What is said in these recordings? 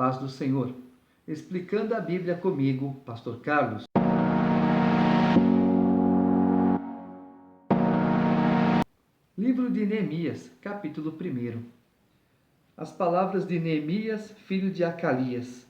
paz do Senhor. Explicando a Bíblia comigo, Pastor Carlos. Livro de Neemias, capítulo 1. As palavras de Neemias, filho de Acalias.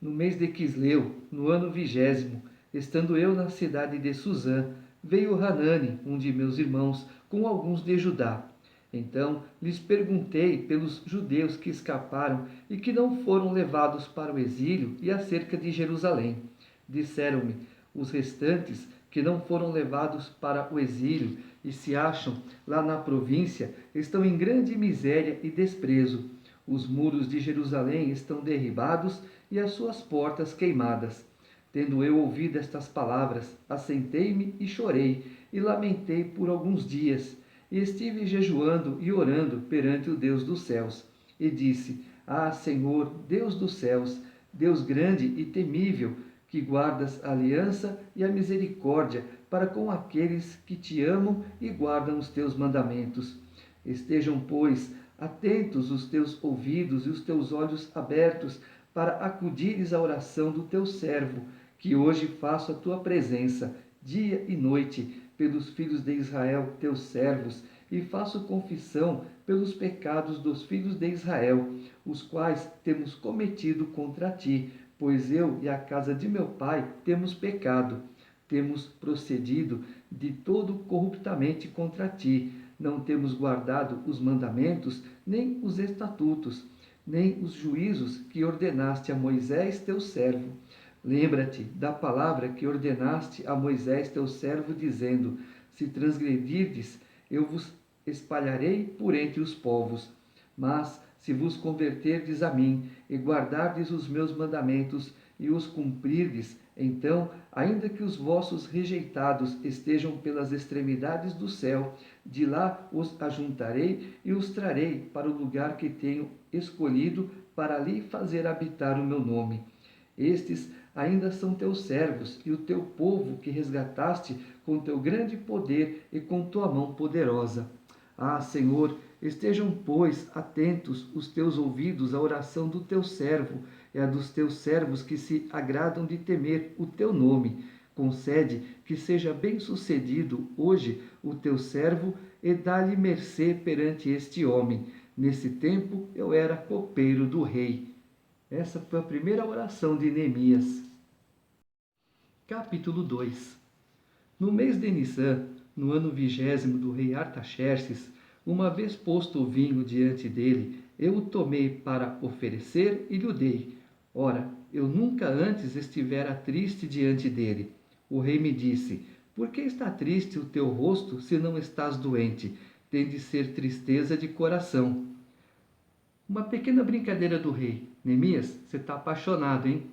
No mês de Quisleu, no ano 20º, estando eu na cidade de Suzã, veio Hanani, um de meus irmãos, com alguns de Judá. Então lhes perguntei pelos judeus que escaparam e que não foram levados para o exílio e acerca de Jerusalém. Disseram-me, os restantes que não foram levados para o exílio e se acham lá na província estão em grande miséria e desprezo. Os muros de Jerusalém estão derribados e as suas portas queimadas. Tendo eu ouvido estas palavras, assentei-me e chorei, e lamentei por alguns dias. E estive jejuando e orando perante o Deus dos céus. E disse, Senhor, Deus dos céus, Deus grande e temível, que guardas a aliança e a misericórdia para com aqueles que te amam e guardam os teus mandamentos. Estejam, pois, atentos os teus ouvidos e os teus olhos abertos para acudires à oração do teu servo, que hoje faço a tua presença, dia e noite, pelos filhos de Israel, teus servos, e faço confissão pelos pecados dos filhos de Israel, os quais temos cometido contra ti, pois eu e a casa de meu pai temos pecado, temos procedido de todo corruptamente contra ti, não temos guardado os mandamentos, nem os estatutos, nem os juízos que ordenaste a Moisés, teu servo. Lembra-te da palavra que ordenaste a Moisés, teu servo, dizendo, se transgredirdes, eu vos espalharei por entre os povos. Mas, se vos converterdes a mim, e guardardes os meus mandamentos, e os cumprirdes, então, ainda que os vossos rejeitados estejam pelas extremidades do céu, de lá os ajuntarei e os trarei para o lugar que tenho escolhido para ali fazer habitar o meu nome. Estes ainda são teus servos e o teu povo que resgataste com teu grande poder e com tua mão poderosa. Senhor, estejam, pois, atentos os teus ouvidos à oração do teu servo e a dos teus servos que se agradam de temer o teu nome. Concede que seja bem-sucedido hoje o teu servo e dá-lhe mercê perante este homem. Nesse tempo eu era copeiro do rei. Essa foi a primeira oração de Neemias. Capítulo 2. No mês de Nisã, no ano 20º do rei Artaxerxes, uma vez posto o vinho diante dele, eu o tomei para oferecer e lhe dei. Ora, eu nunca antes estivera triste diante dele. O rei me disse, por que está triste o teu rosto se não estás doente? Tem de ser tristeza de coração. Uma pequena brincadeira do rei. Neemias, você está apaixonado, hein?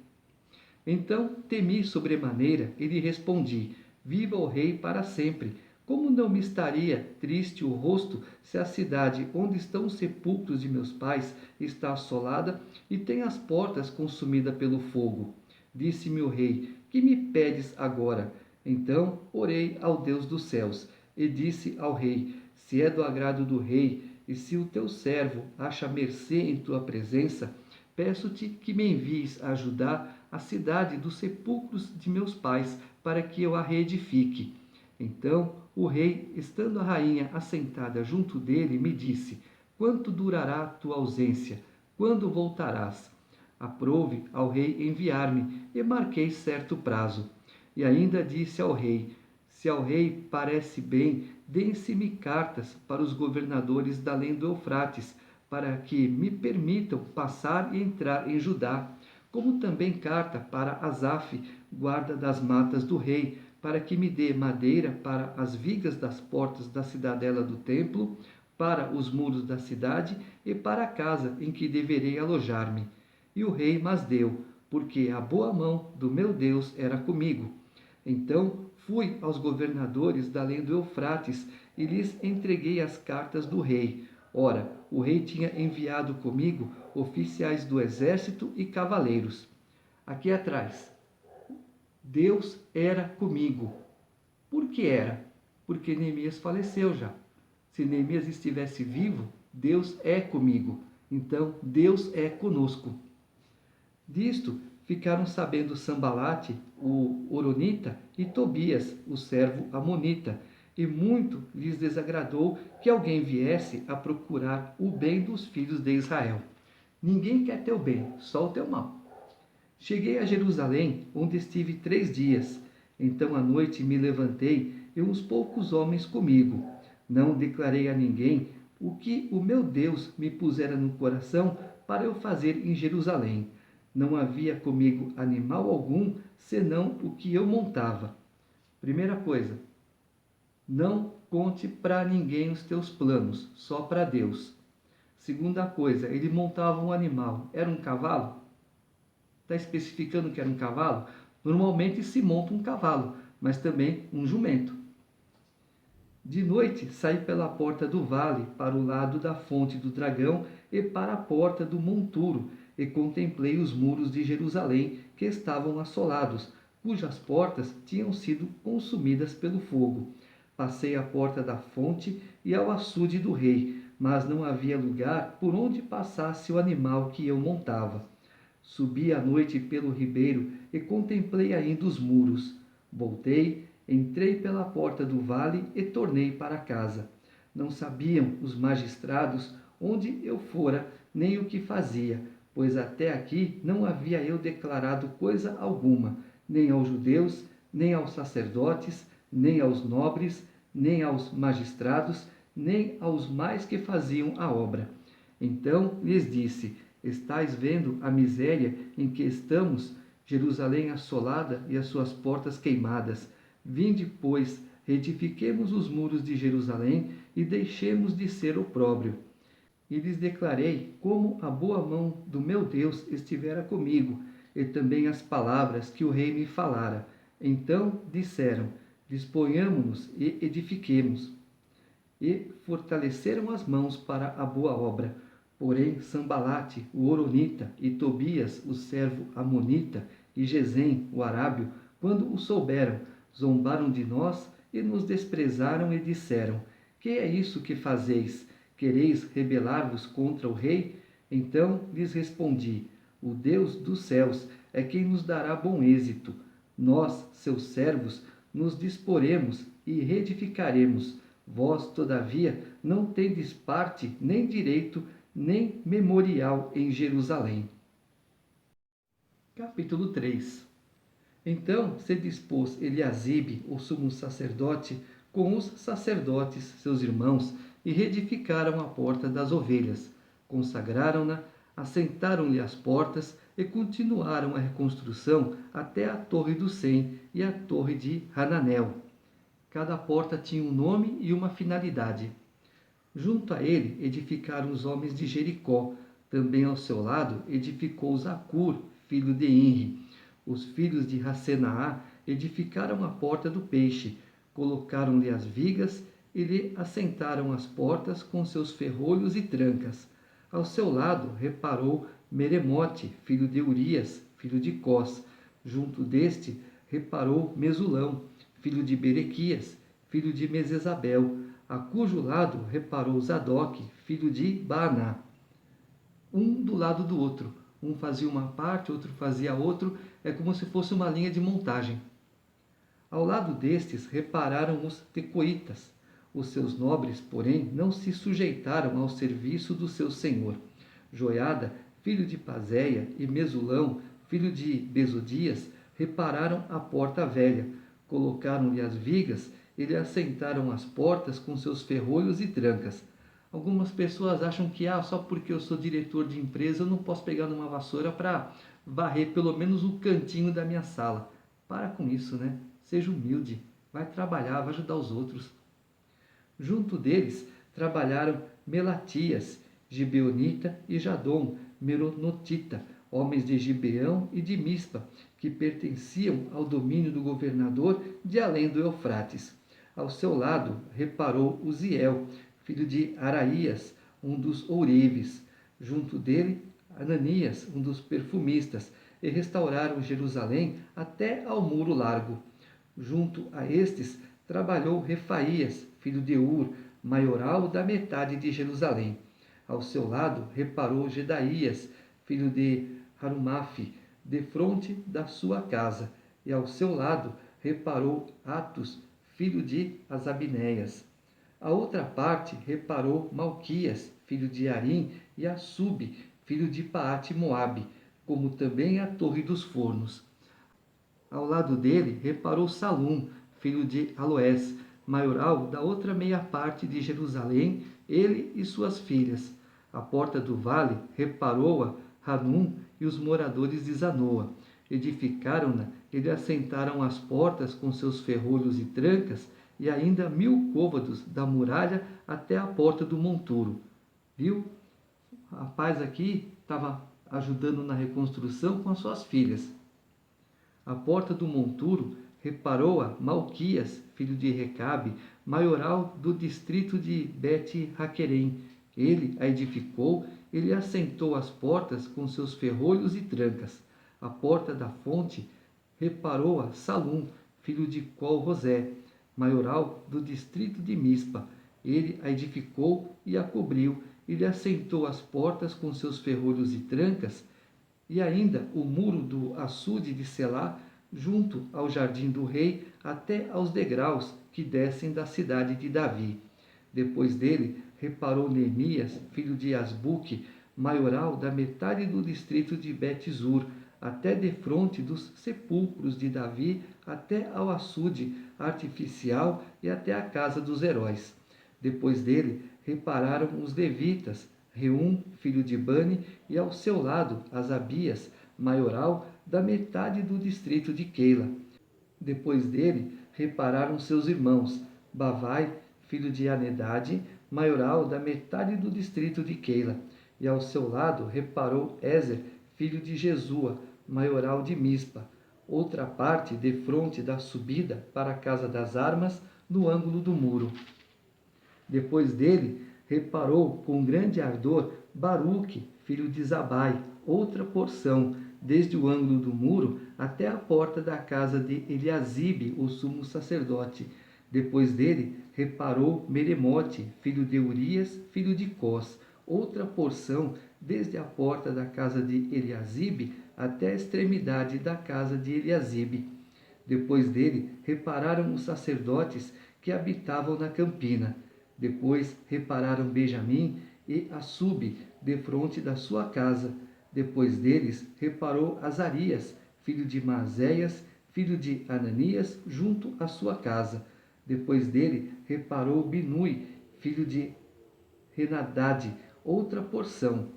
Então temi sobremaneira e lhe respondi, viva o rei para sempre. Como não me estaria triste o rosto se a cidade onde estão os sepulcros de meus pais está assolada e tem as portas consumidas pelo fogo? Disse-me o rei, que me pedes agora? Então orei ao Deus dos céus e disse ao rei, se é do agrado do rei e se o teu servo acha mercê em tua presença, peço-te que me envies a ajudar a cidade dos sepulcros de meus pais, para que eu a reedifique. Então o rei, estando a rainha assentada junto dele, me disse, quanto durará tua ausência? Quando voltarás? Aprouve ao rei enviar-me, e marquei certo prazo. E ainda disse ao rei, se ao rei parece bem, deem-se-me cartas para os governadores da além do Eufrates, para que me permitam passar e entrar em Judá, como também carta para Asaf, guarda das matas do rei, para que me dê madeira para as vigas das portas da cidadela do templo, para os muros da cidade e para a casa em que deverei alojar-me. E o rei mas deu, porque a boa mão do meu Deus era comigo. Então fui aos governadores da além do Eufrates e lhes entreguei as cartas do rei. Ora, o rei tinha enviado comigo oficiais do exército e cavaleiros. Aqui atrás, Deus era comigo. Por que era? Porque Neemias faleceu já. Se Neemias estivesse vivo, Deus é comigo. Então, Deus é conosco. Disto ficaram sabendo Sambalate, o horonita, e Tobias, o servo amonita, e muito lhes desagradou que alguém viesse a procurar o bem dos filhos de Israel. Ninguém quer teu bem, só o teu mal. Cheguei a Jerusalém, onde estive 3 dias. Então à noite me levantei e uns poucos homens comigo. Não declarei a ninguém o que o meu Deus me pusera no coração para eu fazer em Jerusalém. Não havia comigo animal algum, senão o que eu montava. Primeira coisa, não conte para ninguém os teus planos, só para Deus. Segunda coisa, ele montava um animal. Era um cavalo? Está especificando que era um cavalo? Normalmente se monta um cavalo, mas também um jumento. De noite saí pela porta do vale, para o lado da fonte do dragão e para a porta do monturo, e contemplei os muros de Jerusalém, que estavam assolados, cujas portas tinham sido consumidas pelo fogo. Passei à porta da fonte e ao açude do rei, mas não havia lugar por onde passasse o animal que eu montava. Subi à noite pelo ribeiro e contemplei ainda os muros. Voltei, entrei pela porta do vale e tornei para casa. Não sabiam os magistrados onde eu fora nem o que fazia, pois até aqui não havia eu declarado coisa alguma, nem aos judeus, nem aos sacerdotes, nem aos nobres, nem aos magistrados, nem aos mais que faziam a obra. Então lhes disse: estais vendo a miséria em que estamos, Jerusalém assolada e as suas portas queimadas. Vinde, pois, reedifiquemos os muros de Jerusalém e deixemos de ser opróbrio. E lhes declarei como a boa mão do meu Deus estivera comigo, e também as palavras que o rei me falara. Então disseram: disponhamo-nos e edifiquemos. E fortaleceram as mãos para a boa obra. Porém, Sambalate, o horonita, e Tobias, o servo amonita, e Gesem, o arábio, quando o souberam, zombaram de nós e nos desprezaram e disseram: que é isso que fazeis? Quereis rebelar-vos contra o rei? Então lhes respondi: o Deus dos céus é quem nos dará bom êxito. Nós, seus servos, nos disporemos e reedificaremos. Vós, todavia, não tendes parte, nem direito, nem memorial em Jerusalém. Capítulo 3. Então se dispôs Eliasibe, o sumo sacerdote, com os sacerdotes, seus irmãos, e reedificaram a porta das ovelhas. Consagraram-na, assentaram-lhe as portas e continuaram a reconstrução até a torre do Sem e a torre de Hananel. Cada porta tinha um nome e uma finalidade. Junto a ele edificaram os homens de Jericó. Também ao seu lado edificou Zacur, filho de Enri. Os filhos de Racenaá edificaram a porta do peixe, colocaram-lhe as vigas e lhe assentaram as portas com seus ferrolhos e trancas. Ao seu lado reparou Meremote, filho de Urias, filho de Cós. Junto deste reparou Mesulão, filho de Berequias, filho de Mesesabel, a cujo lado reparou Zadok, filho de Baaná. Um do lado do outro. Um fazia uma parte, outro fazia outro, é como se fosse uma linha de montagem. Ao lado destes repararam os tecoitas. Os seus nobres, porém, não se sujeitaram ao serviço do seu senhor. Joiada, filho de Pazéia, e Mesulão, filho de Besodias, repararam a porta velha, colocaram-lhe as vigas e lhe assentaram as portas com seus ferrolhos e trancas. Algumas pessoas acham que só porque eu sou diretor de empresa eu não posso pegar numa vassoura para varrer pelo menos o cantinho da minha sala. Para com isso, né? Seja humilde, vai trabalhar, vai ajudar os outros. Junto deles trabalharam Melatias, Gibeonita e Jadom, Meronotita, homens de Gibeão e de Mispa, que pertenciam ao domínio do governador de além do Eufrates. Ao seu lado reparou Uziel, filho de Araías, um dos ourives. Junto dele, Ananias, um dos perfumistas, e restauraram Jerusalém até ao muro largo. Junto a estes trabalhou Refaías, filho de Ur, maioral da metade de Jerusalém. Ao seu lado reparou Gedaías, filho de Harumaf, defronte da sua casa, e ao seu lado reparou Atos, filho de Asabinéias. A outra parte reparou Malquias, filho de Arim, e Assub, filho de Paate-Moabe, como também a torre dos fornos. Ao lado dele reparou Salum, filho de Aloés, maioral da outra meia parte de Jerusalém, ele e suas filhas. A porta do vale reparou-a Hanum e os moradores de Zanoa. Edificaram-na e lhe assentaram as portas com seus ferrolhos e trancas, e ainda 1000 côvados da muralha até a porta do monturo. Viu? O rapaz aqui estava ajudando na reconstrução com as suas filhas. A porta do monturo reparou-a Malquias, filho de Recabe, maioral do distrito de Bet-Raquerem. Ele a edificou, ele assentou as portas com seus ferrolhos e trancas. A porta da fonte reparou-a Salum, filho de Col-Rosé, maioral do distrito de Mispa. Ele a edificou e a cobriu, ele assentou as portas com seus ferrolhos e trancas, e ainda o muro do açude de Selá, junto ao jardim do rei, até aos degraus que descem da cidade de Davi. Depois dele, reparou Neemias, filho de Asbuque, maioral da metade do distrito de Bet-Zur, até defronte dos sepulcros de Davi, até ao açude artificial e até a casa dos heróis. Depois dele, repararam os levitas, Reum, filho de Bani, e ao seu lado Asabias, maioral da metade do distrito de Keila. Depois dele, repararam seus irmãos, Bavai, filho de Anedade, maioral da metade do distrito de Keila. E ao seu lado reparou Ezer, filho de Jesua, maioral de Mispa. Outra parte defronte da subida para a casa das armas, no ângulo do muro. Depois dele, reparou com grande ardor Baruque, filho de Zabai, outra porção, desde o ângulo do muro até a porta da casa de Eliasibe, o sumo sacerdote. Depois dele, reparou Meremote, filho de Urias, filho de Cós, outra porção, desde a porta da casa de Eliasibe até a extremidade da casa de Eliasibe. Depois dele, repararam os sacerdotes que habitavam na campina. Depois repararam Benjamim e Assub, defronte da sua casa. Depois deles, reparou Azarias, filho de Maazéias, filho de Ananias, junto à sua casa. Depois dele, reparou Binui, filho de Henadade, outra porção,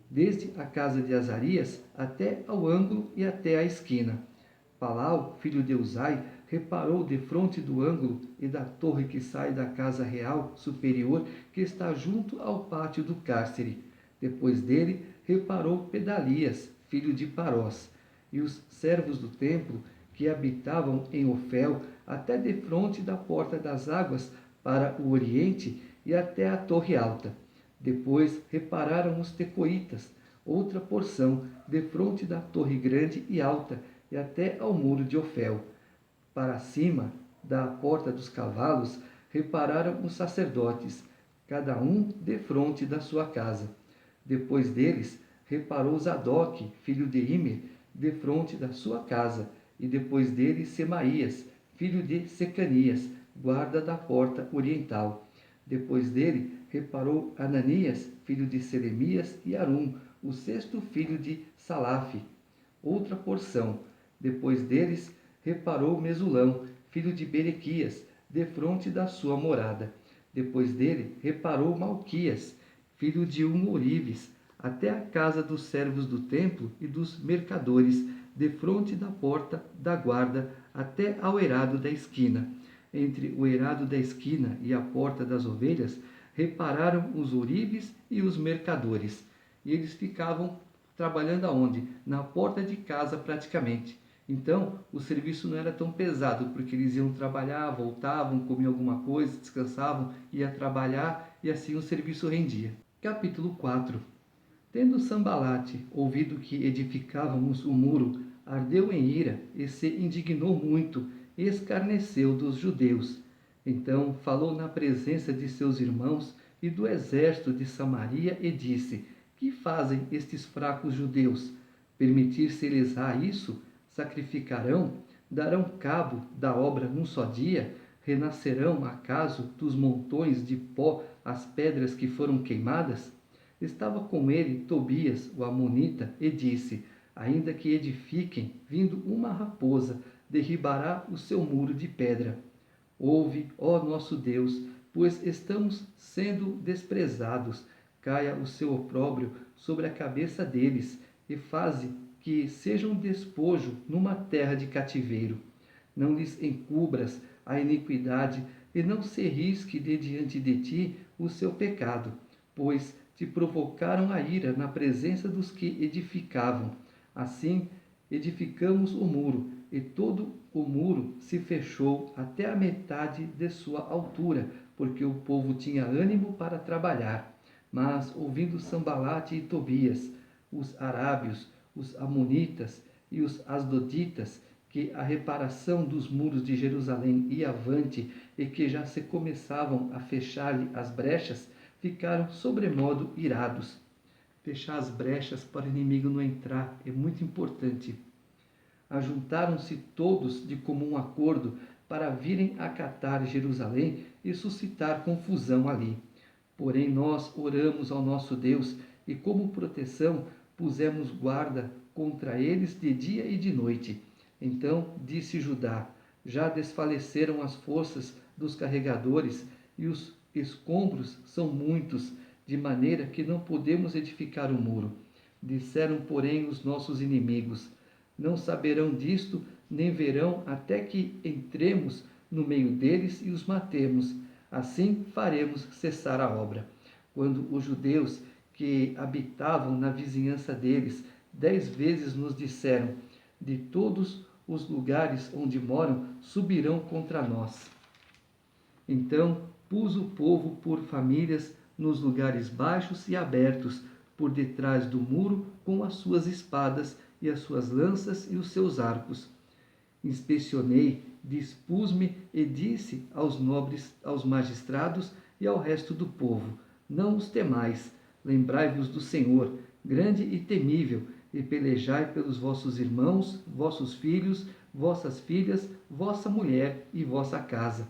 desde a casa de Azarias até ao ângulo e até a esquina. Palau, filho de Uzai, reparou defronte do ângulo e da torre que sai da casa real superior, que está junto ao pátio do cárcere. Depois dele, reparou Pedalias, filho de Parós, e os servos do templo que habitavam em Ofel, até defronte da porta das águas para o oriente e até a torre alta. Depois repararam os tecoitas, outra porção, defronte da torre grande e alta, e até ao muro de Ofel. Para cima da porta dos cavalos, repararam os sacerdotes, cada um defronte da sua casa. Depois deles, reparou Zadok, filho de Imer, defronte da sua casa, e depois dele Semaías, filho de Secanias, guarda da porta oriental. Depois dele, reparou Ananias, filho de Selemias, e Arum, o sexto filho de Salaf, outra porção. Depois deles, reparou Mesulão, filho de Berequias, defronte da sua morada. Depois dele, reparou Malquias, filho de Orives, até a casa dos servos do templo e dos mercadores, defronte da porta da guarda, até ao eirado da esquina. Entre o eirado da esquina e a porta das ovelhas, repararam os Orives e os mercadores. E eles ficavam trabalhando aonde? Na porta de casa praticamente. Então, o serviço não era tão pesado, porque eles iam trabalhar, voltavam, comiam alguma coisa, descansavam, iam trabalhar, e assim o serviço rendia. Capítulo 4. Tendo Sambalate ouvido que edificávamos o muro, ardeu em ira e se indignou muito, e escarneceu dos judeus. Então falou na presença de seus irmãos e do exército de Samaria e disse: Que fazem estes fracos judeus? Permitir-se-lhes-á isso? Sacrificarão? Darão cabo da obra num só dia? Renascerão, acaso, dos montões de pó as pedras que foram queimadas? Estava com ele Tobias, o amonita, e disse: ainda que edifiquem, vindo uma raposa, derribará o seu muro de pedra. Ouve, ó nosso Deus, pois estamos sendo desprezados. Caia o seu opróbrio sobre a cabeça deles, e faze que sejam despojo numa terra de cativeiro. Não lhes encubras a iniquidade, e não se risque de diante de ti o seu pecado, pois te provocaram a ira na presença dos que edificavam. Assim, edificamos o muro, e todo o muro se fechou até a metade de sua altura, porque o povo tinha ânimo para trabalhar. Mas, ouvindo Sambalate e Tobias, os arábios, os amonitas e os asdoditas, que a reparação dos muros de Jerusalém ia avante e que já se começavam a fechar-lhe as brechas, ficaram sobremodo irados. Fechar as brechas para o inimigo não entrar é muito importante. Ajuntaram-se todos de comum acordo para virem acatar Jerusalém e suscitar confusão ali. Porém nós oramos ao nosso Deus e, como proteção, pusemos guarda contra eles de dia e de noite. Então disse Judá: já desfaleceram as forças dos carregadores e os escombros são muitos, de maneira que não podemos edificar o muro. Disseram, porém, os nossos inimigos: não saberão disto, nem verão, até que entremos no meio deles e os matemos. Assim faremos cessar a obra. Quando os judeus que habitavam na vizinhança deles 10 vezes nos disseram: de todos os lugares onde moram subirão contra nós. Então pus o povo por famílias nos lugares baixos e abertos, por detrás do muro, com as suas espadas e as suas lanças e os seus arcos. Inspecionei, dispus-me e disse aos nobres, aos magistrados e ao resto do povo: não os temais, lembrai-vos do Senhor, grande e temível, e pelejai pelos vossos irmãos, vossos filhos, vossas filhas, vossa mulher e vossa casa.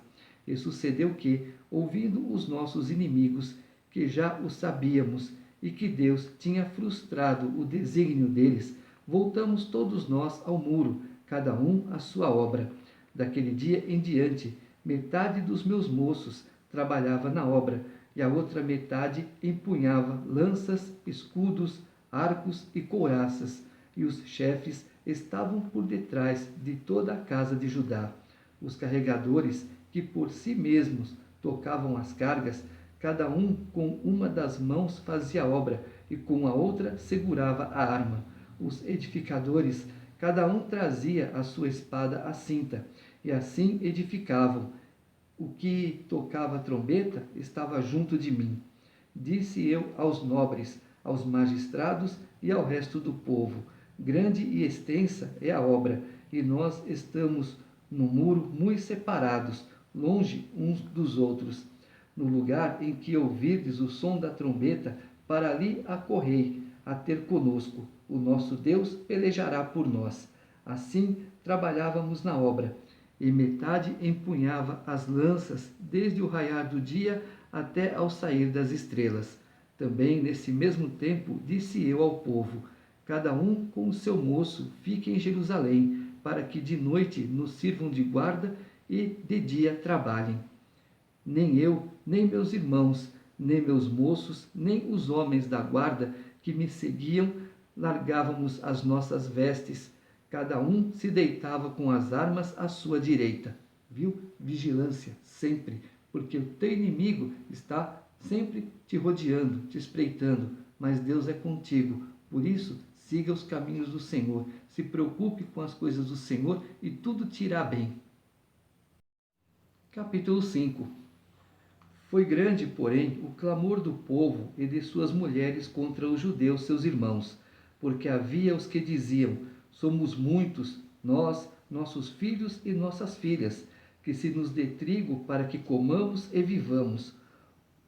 E sucedeu que, ouvindo os nossos inimigos, que já o sabíamos, e que Deus tinha frustrado o desígnio deles, voltamos todos nós ao muro, cada um à sua obra. Daquele dia em diante, metade dos meus moços trabalhava na obra, e a outra metade empunhava lanças, escudos, arcos e couraças, e os chefes estavam por detrás de toda a casa de Judá. Os carregadores, que por si mesmos tocavam as cargas, cada um com uma das mãos fazia a obra, e com a outra segurava a arma. Os edificadores, cada um trazia a sua espada à cinta, e assim edificavam. O que tocava a trombeta estava junto de mim. Disse eu aos nobres, aos magistrados e ao resto do povo: grande e extensa é a obra, e nós estamos no muro muito separados, longe uns dos outros. No lugar em que ouvirdes o som da trombeta, para ali acorrei, a ter conosco. O nosso Deus pelejará por nós. Assim trabalhávamos na obra, e metade empunhava as lanças desde o raiar do dia até ao sair das estrelas. Também nesse mesmo tempo disse eu ao povo: cada um com o seu moço fique em Jerusalém, para que de noite nos sirvam de guarda e de dia trabalhem. Nem eu, nem meus irmãos, nem meus moços, nem os homens da guarda que me seguiam largávamos as nossas vestes. Cada um se deitava com as armas à sua direita. Viu? Vigilância, sempre, porque o teu inimigo está sempre te rodeando, te espreitando, mas Deus é contigo. Por isso, siga os caminhos do Senhor, se preocupe com as coisas do Senhor e tudo te irá bem. Capítulo 5. Foi grande, porém, o clamor do povo e de suas mulheres contra os judeus, seus irmãos, porque havia os que diziam: somos muitos, nós, nossos filhos e nossas filhas, que se nos dê trigo para que comamos e vivamos.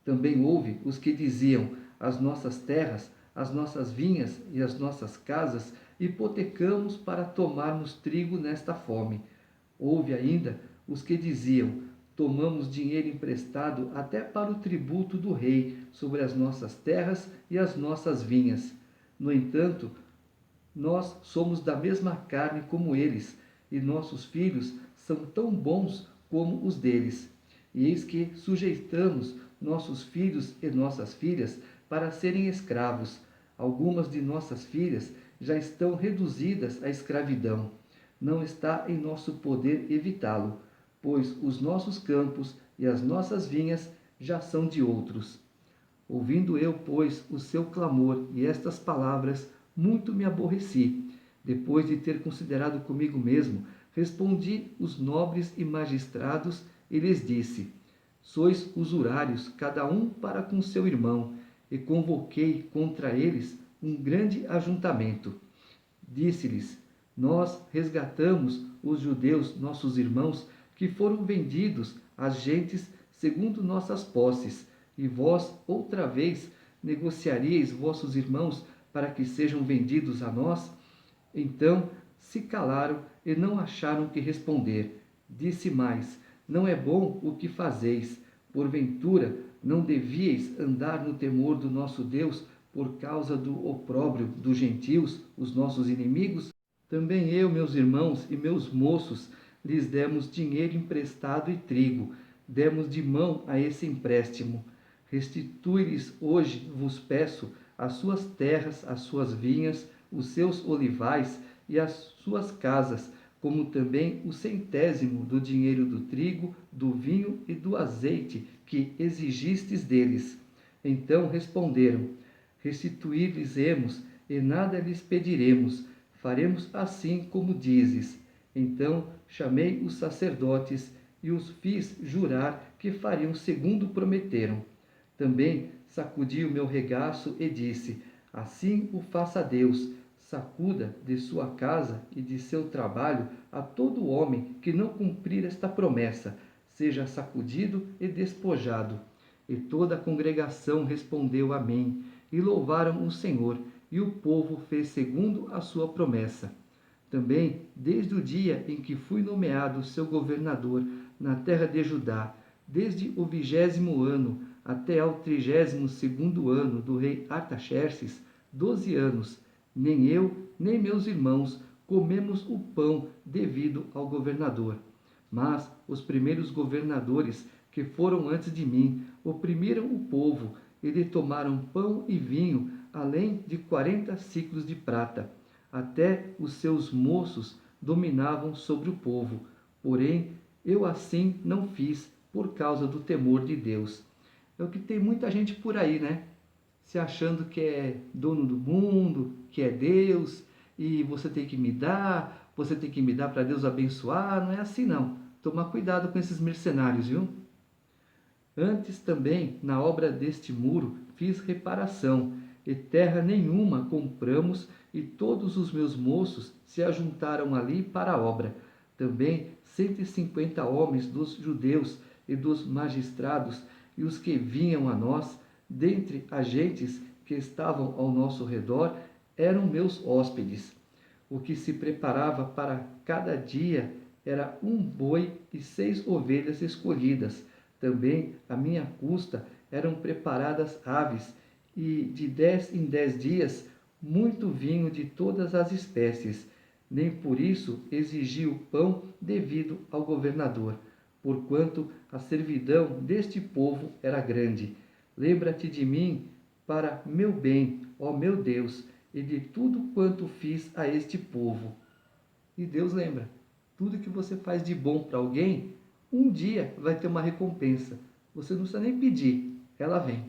Também houve os que diziam: as nossas terras as nossas vinhas e as nossas casas hipotecamos para tomarmos trigo nesta fome. Houve ainda os que diziam: tomamos dinheiro emprestado até para o tributo do rei sobre as nossas terras e as nossas vinhas. No entanto, nós somos da mesma carne como eles, e nossos filhos são tão bons como os deles. E eis que sujeitamos nossos filhos e nossas filhas para serem escravos. Algumas de nossas filhas já estão reduzidas à escravidão. Não está em nosso poder evitá-lo, pois os nossos campos e as nossas vinhas já são de outros. Ouvindo eu, pois, o seu clamor e estas palavras, muito me aborreci. Depois de ter considerado comigo mesmo, respondi os nobres e magistrados e lhes disse: sois usurários, cada um para com seu irmão, e convoquei contra eles um grande ajuntamento. Disse-lhes: nós resgatamos os judeus, nossos irmãos, que foram vendidos às gentes segundo nossas posses, e vós outra vez negociaríeis vossos irmãos para que sejam vendidos a nós? Então se calaram e não acharam que responder. Disse mais: não é bom o que fazeis. Porventura não devíeis andar no temor do nosso Deus por causa do opróbrio dos gentios, os nossos inimigos? Também eu, meus irmãos e meus moços, lhes demos dinheiro emprestado e trigo, demos de mão a esse empréstimo. Restitui-lhes hoje, vos peço, as suas terras, as suas vinhas, os seus olivais e as suas casas, como também o 100º do dinheiro do trigo, do vinho e do azeite que exigistes deles. Então responderam: restituir-lhes-emos e nada lhes pediremos, faremos assim como dizes. Então chamei os sacerdotes e os fiz jurar que fariam segundo prometeram. Também sacudi o meu regaço e disse: assim o faça Deus, sacuda de sua casa e de seu trabalho a todo homem que não cumprir esta promessa, seja sacudido e despojado. E toda a congregação respondeu amém, e louvaram o Senhor, e o povo fez segundo a sua promessa. Também, desde o dia em que fui nomeado seu governador na terra de Judá, desde o 20º ano até ao 32º ano do rei Artaxerxes, 12 anos, nem eu, nem meus irmãos comemos o pão devido ao governador. Mas os primeiros governadores que foram antes de mim oprimiram o povo e lhe tomaram pão e vinho, além de 40 siclos de prata. Até os seus moços dominavam sobre o povo. Porém, eu assim não fiz por causa do temor de Deus. É o que tem muita gente por aí, né? Se achando que é dono do mundo, que é Deus, e você tem que me dar para Deus abençoar. Não é assim não. Tomar cuidado com esses mercenários, viu? Antes também, na obra deste muro, fiz reparação, e terra nenhuma compramos, e todos os meus moços se ajuntaram ali para a obra. Também 150 homens dos judeus e dos magistrados, e os que vinham a nós, dentre as gentes que estavam ao nosso redor, eram meus hóspedes. O que se preparava para cada dia era um boi e 6 ovelhas escolhidas. Também, à minha custa, eram preparadas aves, e de 10 em 10 dias, muito vinho de todas as espécies. Nem por isso exigi o pão devido ao governador, porquanto a servidão deste povo era grande. Lembra-te de mim para meu bem, ó meu Deus, e de tudo quanto fiz a este povo. E Deus lembra, tudo que você faz de bom para alguém, um dia vai ter uma recompensa. Você não precisa nem pedir, ela vem.